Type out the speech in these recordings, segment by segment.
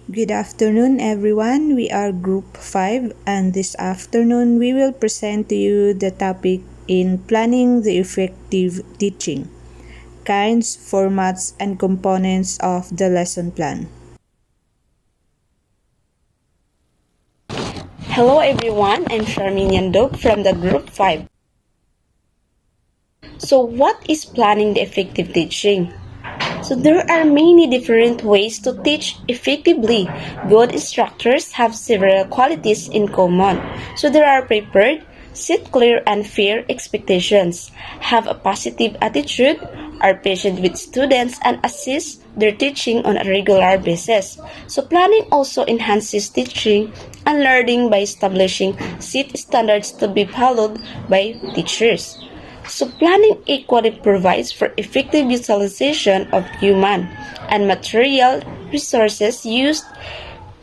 Good afternoon, everyone. We are Group 5, and this afternoon we will present to you the topic in planning the effective teaching, kinds, formats, and components of the lesson plan. Hello everyone, I'm Charmaine Yandog from the Group 5. So what is planning the effective teaching? So there are many different ways to teach effectively. Good instructors have several qualities in common. So they are prepared, set clear and fair expectations, have a positive attitude, are patient with students and assist their teaching on a regular basis. So planning also enhances teaching and learning by establishing set standards to be followed by teachers. So planning equally provides for effective utilization of human and material resources used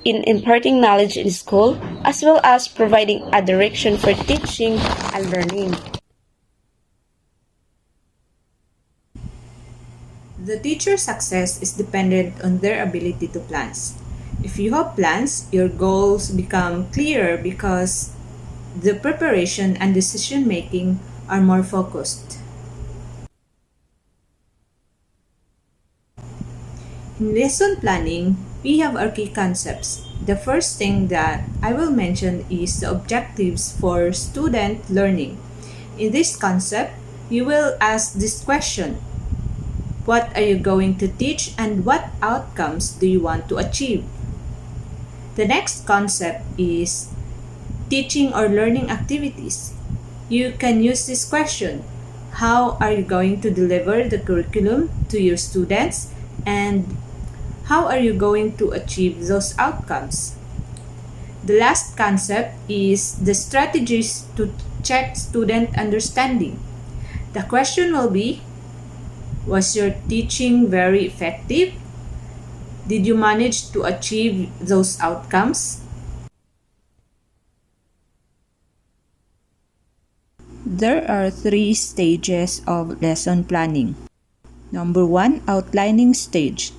in imparting knowledge in school, as well as providing a direction for teaching and learning. The teacher's success is dependent on their ability to plan. If you have plans, your goals become clearer because the preparation and decision making are more focused. In lesson planning, we have our key concepts. The first thing that I will mention is the objectives for student learning. In this concept, you will ask this question: what are you going to teach and what outcomes do you want to achieve? The next concept is teaching or learning activities. You can use this question: how are you going to deliver the curriculum to your students and how are you going to achieve those outcomes? The last concept is the strategies to check student understanding. The question will be: was your teaching very effective? Did you manage to achieve those outcomes? There are 3 stages of lesson planning. Number 1, outlining stage.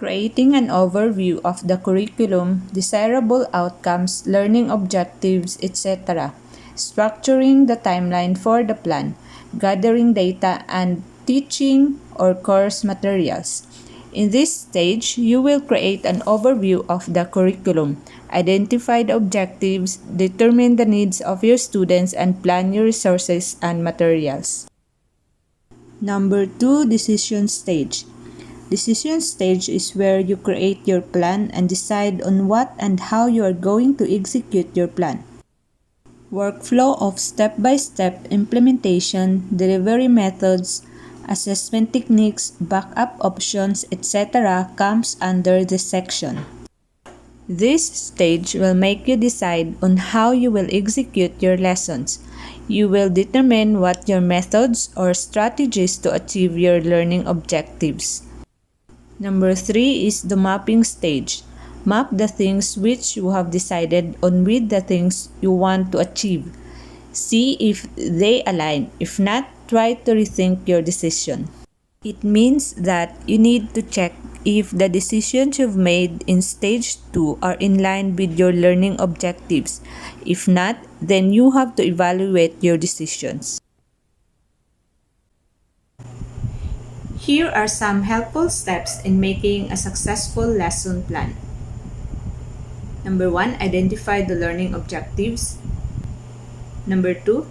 Creating an overview of the curriculum, desirable outcomes, learning objectives, etc. Structuring the timeline for the plan, gathering data, and teaching or course materials. In this stage, you will create an overview of the curriculum, identify the objectives, determine the needs of your students, and plan your resources and materials. Number 2, decision stage. Decision stage is where you create your plan and decide on what and how you are going to execute your plan. Workflow of step-by-step implementation, delivery methods, assessment techniques, backup options, etc. comes under this section. This stage will make you decide on how you will execute your lessons. You will determine what your methods or strategies to achieve your learning objectives. Number 3 is the mapping stage. Map the things which you have decided on with the things you want to achieve. See if they align. If not, try to rethink your decision. It means that you need to check if the decisions you've made in stage 2 are in line with your learning objectives. If not, then you have to evaluate your decisions. Here are some helpful steps in making a successful lesson plan. Number 1, identify the learning objectives. Number 2,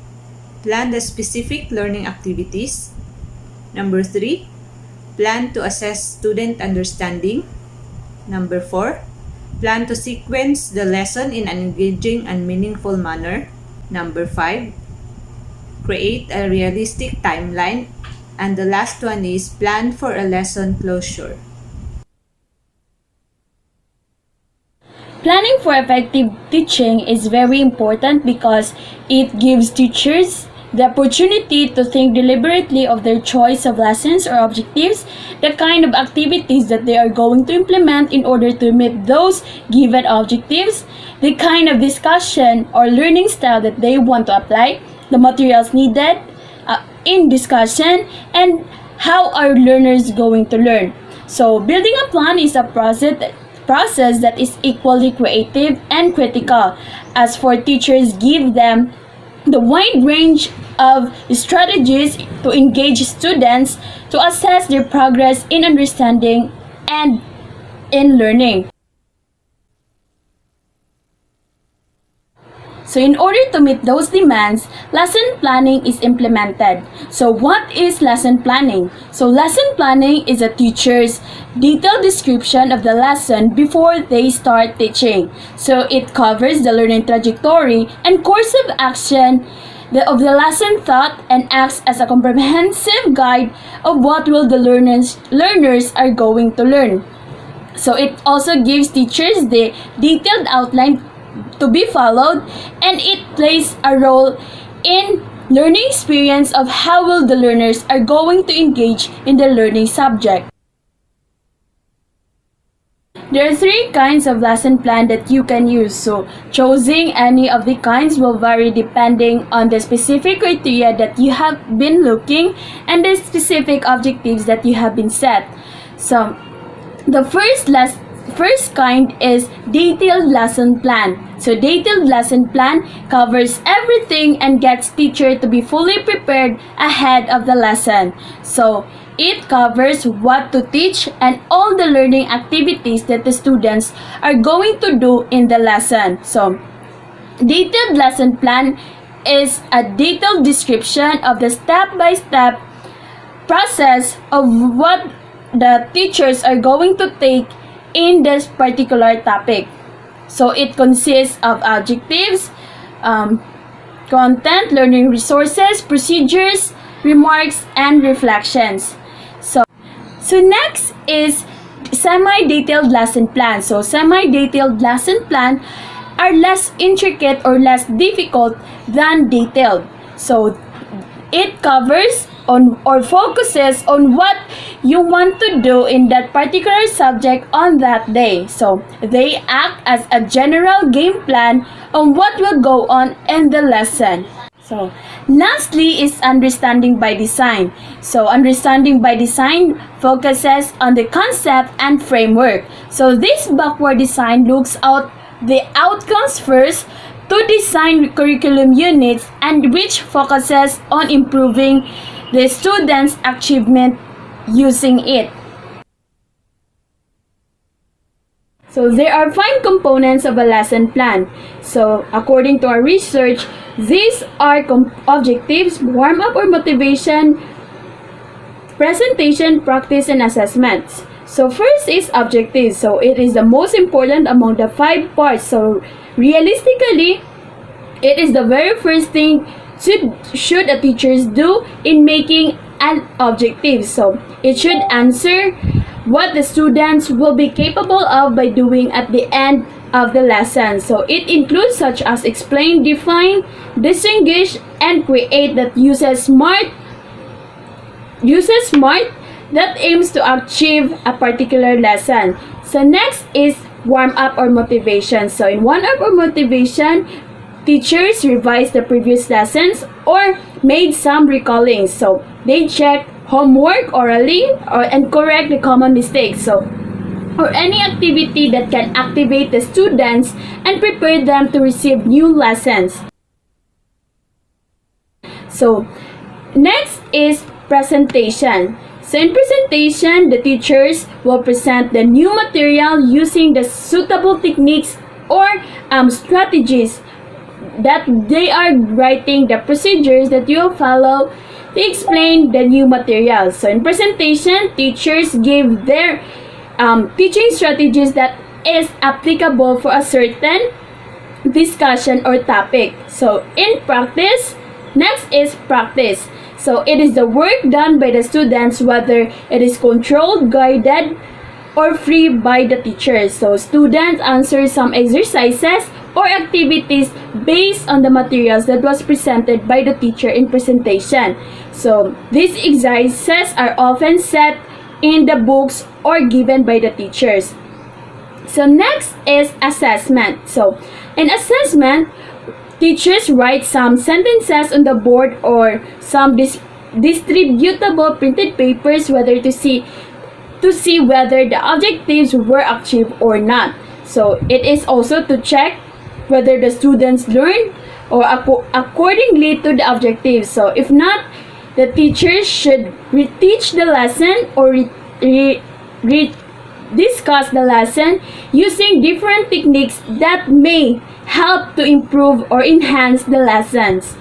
plan the specific learning activities. Number 3, plan to assess student understanding. Number 4, plan to sequence the lesson in an engaging and meaningful manner. Number 5, create a realistic timeline. And the last one is plan for a lesson closure. Planning for effective teaching is very important because it gives teachers the opportunity to think deliberately of their choice of lessons or objectives, the kind of activities that they are going to implement in order to meet those given objectives, the kind of discussion or learning style that they want to apply, the materials needed in discussion, and how are learners going to learn. So building a plan is a process that is equally creative and critical. As for teachers, give them the wide range of strategies to engage students to assess their progress in understanding and in learning. So in order to meet those demands, lesson planning is implemented. So what is lesson planning? So lesson planning is a teacher's detailed description of the lesson before they start teaching. So it covers the learning trajectory and course of action of the lesson thought and acts as a comprehensive guide of what will the learners are going to learn. So it also gives teachers the detailed outline to be followed, and it plays a role in learning experience of how will the learners are going to engage in the learning subject. There are three kinds of lesson plan that you can use, so choosing any of the kinds will vary depending on the specific criteria that you have been looking and the specific objectives that you have been set. So the first kind is detailed lesson plan. So detailed lesson plan covers everything and gets teacher to be fully prepared ahead of the lesson. So it covers what to teach and all the learning activities that the students are going to do in the lesson. So detailed lesson plan is a detailed description of the step-by-step process of what the teachers are going to take in this particular topic. So it consists of objectives, content, learning resources, procedures, remarks, and reflections. So next is semi-detailed lesson plan. So semi-detailed lesson plan are less intricate or less difficult than detailed. So it covers on or focuses on what you want to do in that particular subject on that day. So they act as a general game plan on what will go on in the lesson. So lastly is understanding by design. So understanding by design focuses on the concept and framework. So this backward design looks at the outcomes first to design curriculum units and which focuses on improving the students' achievement using it. So there are 5 components of a lesson plan. So according to our research, these are objectives, warm-up or motivation, presentation, practice, and assessments. So first is objectives. So it is the most important among the 5 parts. So realistically, it is the very first thing should a teachers do in making an objective. So it should answer what the students will be capable of by doing at the end of the lesson. So it includes such as explain, define, distinguish, and create that uses smart that aims to achieve a particular lesson. So next is warm up or motivation. So in warm up or motivation, teachers revise the previous lessons or made some recalling. So they check homework orally and correct the common mistakes. So or any activity that can activate the students and prepare them to receive new lessons. So next is presentation. So in presentation, the teachers will present the new material using the suitable techniques or strategies that they are writing the procedures that you will follow to explain the new material. So in presentation, teachers give their teaching strategies that is applicable for a certain discussion or topic. So in practice, next is practice. So it is the work done by the students, whether it is controlled, guided, or free by the teachers. So students answer some exercises or activities based on the materials that was presented by the teacher in presentation. So these exercises are often set in the books or given by the teachers. So next is assessment. So in assessment, teachers write some sentences on the board or some distributable printed papers, whether to see to see whether the objectives were achieved or not. So it is also to check whether the students learn or accordingly to the objectives. So if not, the teachers should reteach the lesson or discuss the lesson using different techniques that may help to improve or enhance the lessons.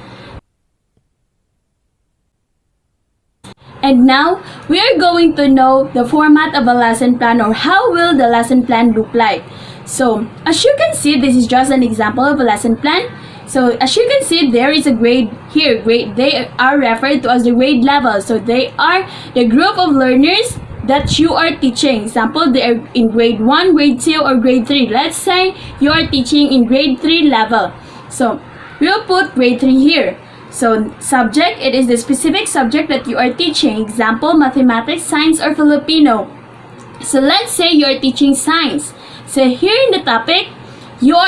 And now, we are going to know the format of a lesson plan, or how will the lesson plan look like. So, as you can see, this is just an example of a lesson plan. So, as you can see, there is a grade here. They are referred to as the grade level. So, they are the group of learners that you are teaching. Example, they are in grade 1, grade 2, or grade 3. Let's say you are teaching in grade 3 level. So, we'll put grade 3 here. So, subject, it is the specific subject that you are teaching. Example, mathematics, science, or Filipino. So, let's say you are teaching science. So, here in the topic, your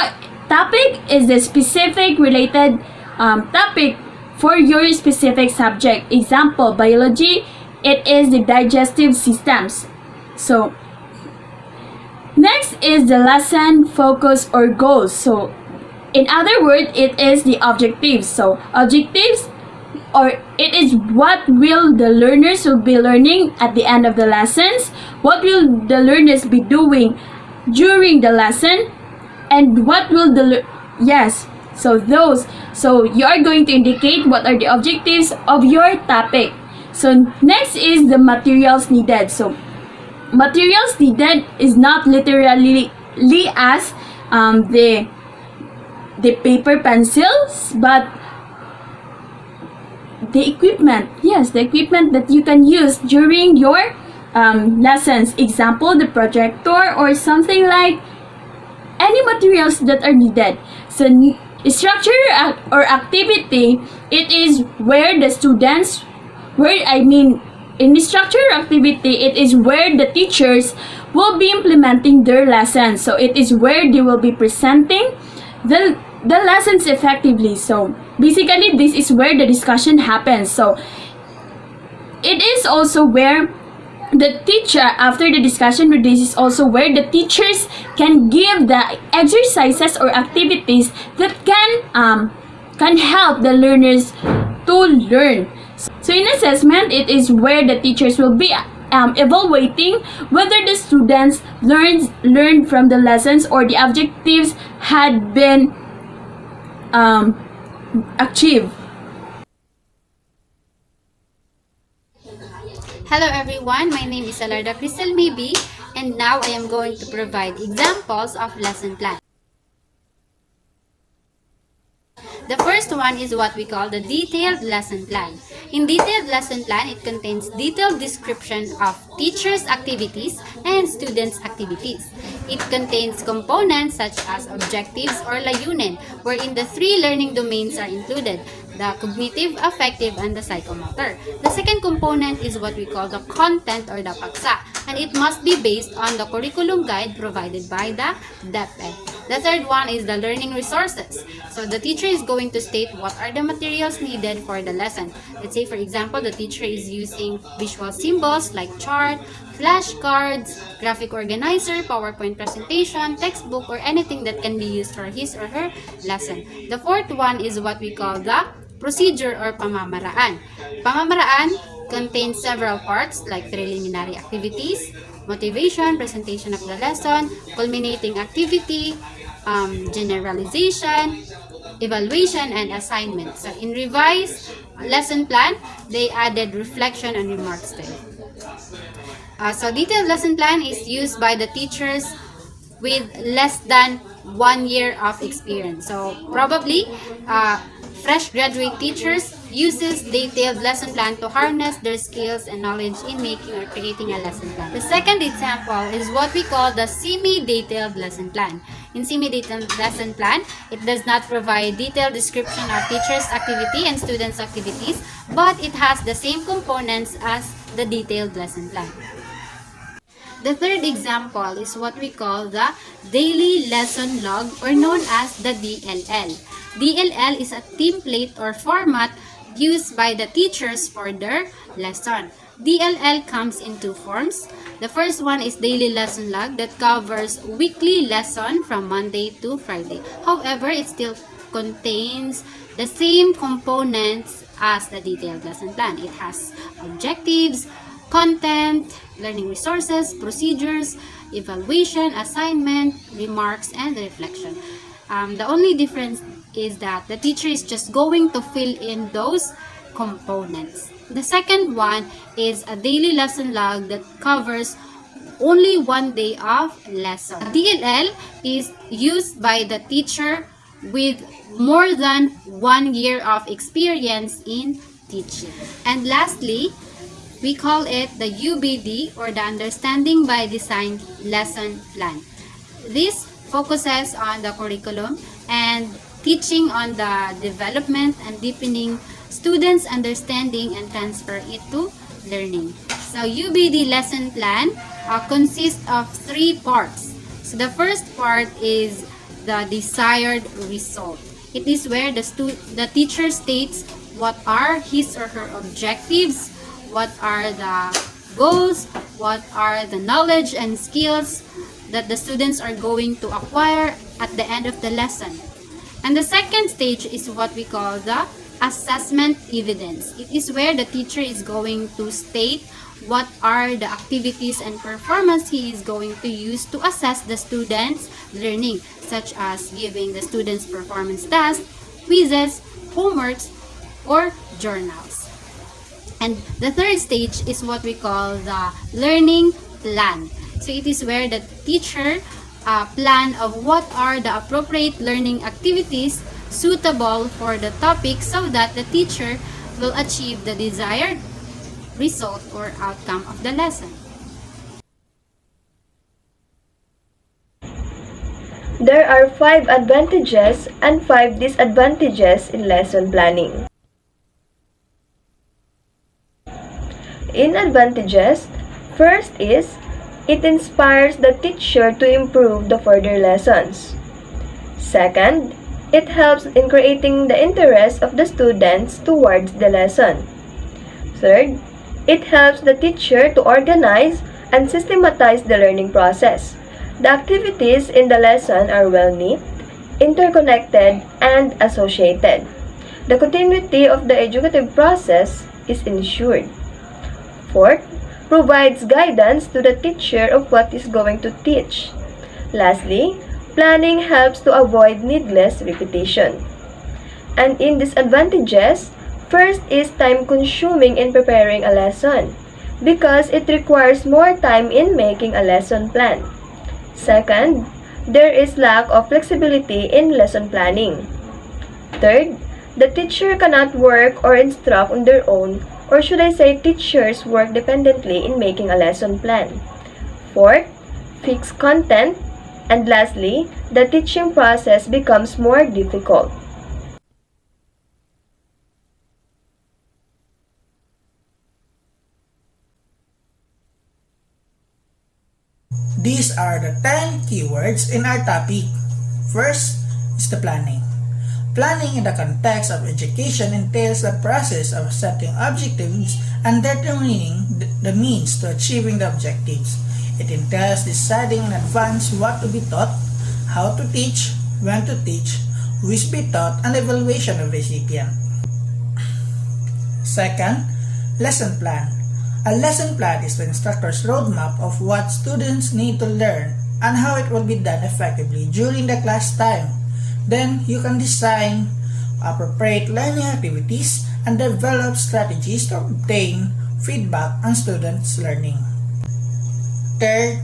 topic is the specific related topic for your specific subject. Example, biology, it is the digestive systems. So, next is the lesson focus or goals. So, in other words, it is the objectives. So, objectives, or it is what will the learners will be learning at the end of the lessons, what will the learners be doing during the lesson, and what will the so you are going to indicate what are the objectives of your topic. So next is the materials needed. So materials needed is not literally as the paper pencils, but the equipment. Yes, the equipment that you can use during your lessons. Example, the projector or something like any materials that are needed. So structure or activity, it is where the students, in the structure activity, it is where the teachers will be implementing their lessons. So it is where they will be presenting the lessons effectively. So basically, this is where the discussion happens. So it is also where the teacher, after the discussion, this is also where the teachers can give the exercises or activities that can help the learners to learn. So in assessment, it is where the teachers will be evaluating whether the students learned from the lessons or the objectives had been achieved. Hello everyone, my name is Alarda Crystal Maybe, and now I am going to provide examples of lesson plan. The first one is what we call the detailed lesson plan. In detailed lesson plan, it contains detailed description of teachers' activities and students' activities. It contains components such as objectives or layunin, wherein the three learning domains are included: the cognitive, affective, and the psychomotor. The second component is what we call the content or the paksa, and it must be based on the curriculum guide provided by the DepEd. The third one is the learning resources. So the teacher is going to state what are the materials needed for the lesson. Let's say, for example, the teacher is using visual symbols like chart, flashcards, graphic organizer, PowerPoint presentation, textbook, or anything that can be used for his or her lesson. The fourth one is what we call the procedure or pamamaraan. Pamamaraan contains several parts like preliminary activities, motivation, presentation of the lesson, culminating activity, generalization, evaluation, and assignment. So in revised lesson plan, they added reflection and remarks to it. So detailed lesson plan is used by the teachers with less than 1 year of experience. So probably fresh graduate teachers uses detailed lesson plan to harness their skills and knowledge in making or creating a lesson plan. The second example is what we call the semi-detailed lesson plan. In semi-detailed lesson plan, it does not provide detailed description of teachers' activity and students' activities, but it has the same components as the detailed lesson plan. The third example is what we call the daily lesson log, or known as the DLL. DLL is a template or format used by the teachers for their lesson. DLL comes in two forms. The first one is daily lesson log that covers weekly lesson from Monday to Friday. However, it still contains the same components as the detailed lesson plan. It has objectives, content, learning resources, procedures, evaluation, assignment, remarks, and reflection. The only difference is that the teacher is just going to fill in those components. The second one is a daily lesson log that covers only one day of lesson. DLL is used by the teacher with more than 1 year of experience in teaching. And lastly, we call it the UBD, or the Understanding by Design Lesson Plan. This focuses on the curriculum and teaching on the development and deepening students' understanding and transfer it to learning. So UBD lesson plan consists of 3 parts. So the first part is the desired result. It is where the teacher states what are his or her objectives, what are the goals, what are the knowledge and skills that the students are going to acquire at the end of the lesson. And the second stage is what we call the assessment evidence. It is where the teacher is going to state what are the activities and performance he is going to use to assess the students' learning, such as giving the students performance tasks, quizzes, homeworks, or journals. And the third stage is what we call the learning plan. So it is where the teacher plan of what are the appropriate learning activities suitable for the topic so that the teacher will achieve the desired result or outcome of the lesson. There are 5 advantages and 5 disadvantages in lesson planning. In advantages, first is it inspires the teacher to improve the further lessons. Second, it helps in creating the interest of the students towards the lesson. Third, it helps the teacher to organize and systematize the learning process. The activities in the lesson are well knit, interconnected, and associated. The continuity of the educative process is ensured. Fourth, provides guidance to the teacher of what is going to teach. Lastly, planning helps to avoid needless repetition. And in disadvantages, first is time-consuming in preparing a lesson because it requires more time in making a lesson plan. Second, there is lack of flexibility in lesson planning. Third, the teacher cannot work or instruct on their own, or should I say teachers work dependently in making a lesson plan. Fourth, fixed content. And lastly, the teaching process becomes more difficult. These are the 10 keywords in our topic. First is the planning. Planning in the context of education entails the process of setting objectives and determining the means to achieving the objectives. It entails deciding in advance what to be taught, how to teach, when to teach, who is be taught, and evaluation of recipient. Second, lesson plan. A lesson plan is the instructor's roadmap of what students need to learn and how it will be done effectively during the class time. Then you can design appropriate learning activities and develop strategies to obtain feedback on students' learning. Third,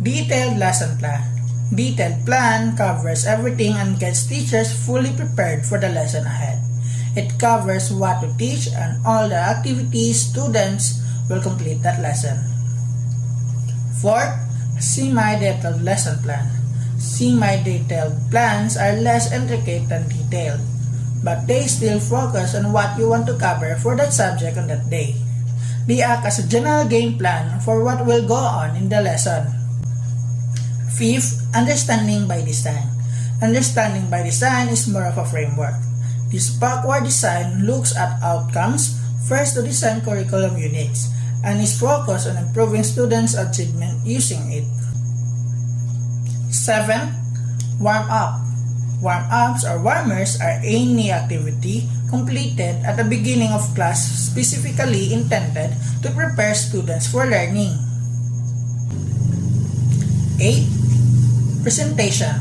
detailed lesson plan. Detailed plan covers everything and gets teachers fully prepared for the lesson ahead. It covers what to teach and all the activities students will complete that lesson. Fourth, semi-detailed lesson plan. Semi-detailed plans are less intricate than detailed, but they still focus on what you want to cover for that subject on that day. They act as a general game plan for what will go on in the lesson. Fifth, understanding by design. Understanding by design is more of a framework. This backward design looks at outcomes first to design curriculum units, and is focused on improving students' achievement using it. 7. Warm up. Warm-ups or warmers are any activity completed at the beginning of class specifically intended to prepare students for learning. 8. Presentation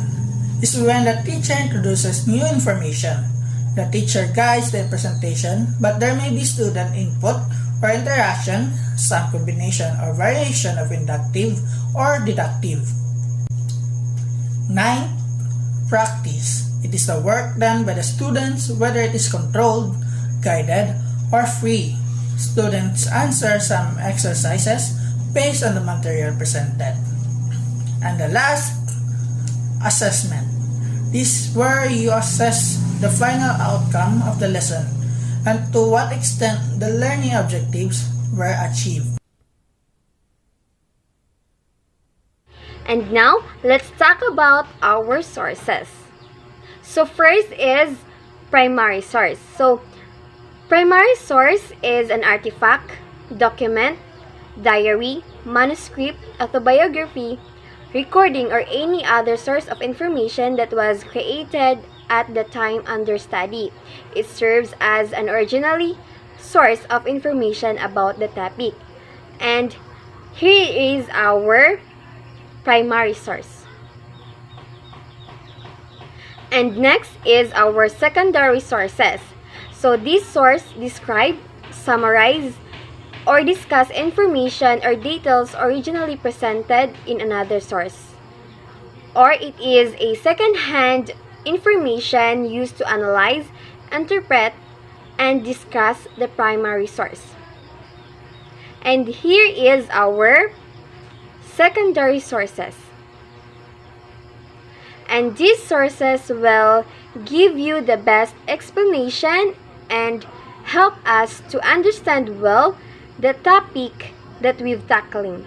is when the teacher introduces new information. The teacher guides the presentation, but there may be student input or interaction, some combination or variation of inductive or deductive. 9. Practice. It is the work done by the students, whether it is controlled, guided, or free. Students answer some exercises based on the material presented. And the last, assessment. This is where you assess the final outcome of the lesson and to what extent the learning objectives were achieved. And now, let's talk about our sources. So first is primary source. So primary source is an artifact, document, diary, manuscript, autobiography, recording, or any other source of information that was created at the time under study. It serves as an originally source of information about the topic. And here is our primary source. And next is our secondary sources. So this source describe, summarize, or discuss information or details originally presented in another source. Or it is a second-hand information used to analyze, interpret, and discuss the primary source. And here is our secondary sources. And these sources will give you the best explanation and help us to understand well the topic that we're tackling.